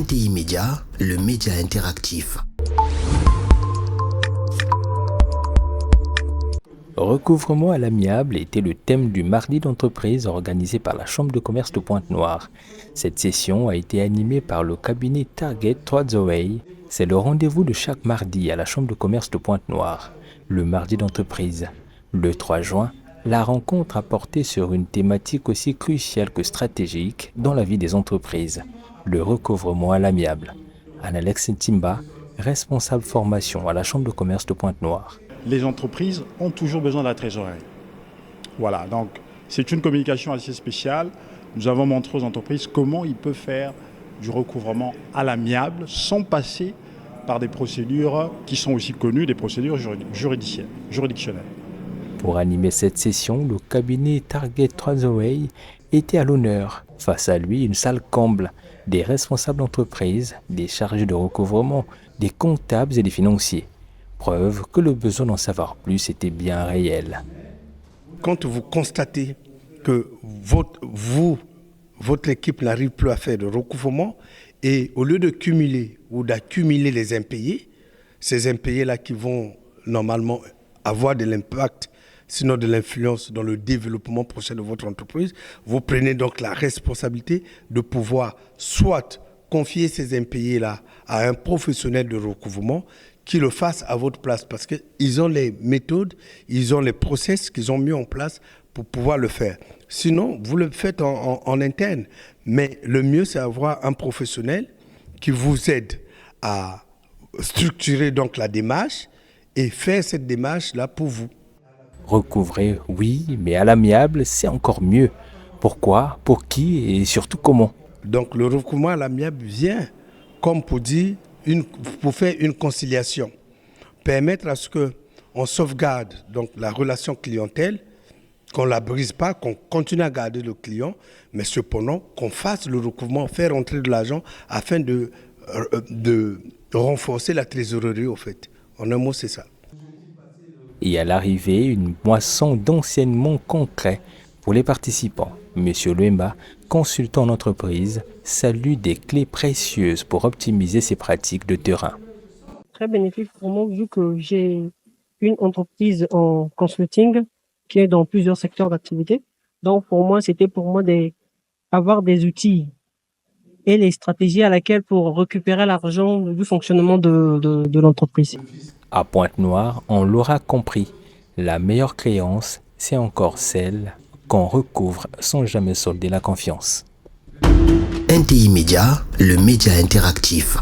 NTI Média, le média interactif. Recouvrement à l'amiable était le thème du mardi d'entreprise organisé par la Chambre de commerce de Pointe-Noire. Cette session a été animée par le cabinet Target Troadzoway. C'est le rendez-vous de chaque mardi à la Chambre de commerce de Pointe-Noire. Le mardi d'entreprise. Le 3 juin, la rencontre a porté sur une thématique aussi cruciale que stratégique dans la vie des entreprises, le recouvrement à l'amiable. Anna-Alex Timba, responsable formation à la Chambre de commerce de Pointe-Noire. Les entreprises ont toujours besoin de la trésorerie. Voilà, donc c'est une communication assez spéciale. Nous avons montré aux entreprises comment ils peuvent faire du recouvrement à l'amiable sans passer par des procédures qui sont aussi connues, des procédures juridictionnelles. Pour animer cette session, le cabinet Target Troadzoway était à l'honneur. Face à lui, une salle comble, des responsables d'entreprise, des chargés de recouvrement, des comptables et des financiers. Preuve que le besoin d'en savoir plus était bien réel. Quand vous constatez que votre équipe n'arrive plus à faire de recouvrement, et au lieu de cumuler ou d'accumuler les impayés, ces impayés-là qui vont normalement avoir de l'impact, sinon de l'influence dans le développement prochain de votre entreprise, vous prenez donc la responsabilité de pouvoir soit confier ces impayés-là à un professionnel de recouvrement qui le fasse à votre place, parce qu'ils ont les méthodes, ils ont les process qu'ils ont mis en place pour pouvoir le faire. Sinon, vous le faites en interne. Mais le mieux, c'est avoir un professionnel qui vous aide à structurer donc la démarche et faire cette démarche-là pour vous. Recouvrer, oui, mais à l'amiable, c'est encore mieux. Pourquoi, pour qui et surtout comment? Donc le recouvrement à l'amiable vient, comme pour dire, pour faire une conciliation, permettre à ce qu'on sauvegarde donc la relation clientèle, qu'on ne la brise pas, qu'on continue à garder le client, mais cependant qu'on fasse le recouvrement, faire rentrer de l'argent afin de renforcer la trésorerie au fait. En un mot, c'est ça. Et à l'arrivée, une moisson d'enseignements concrets pour les participants. Monsieur Luemba, consultant en entreprise, salue des clés précieuses pour optimiser ses pratiques de terrain. Très bénéfique pour moi vu que j'ai une entreprise en consulting qui est dans plusieurs secteurs d'activité. Donc pour moi, c'était d'avoir des outils et les stratégies à laquelle pour récupérer l'argent du fonctionnement de l'entreprise. À Pointe-Noire, on l'aura compris, la meilleure créance, c'est encore celle qu'on recouvre sans jamais solder la confiance. NTI Média, le média interactif.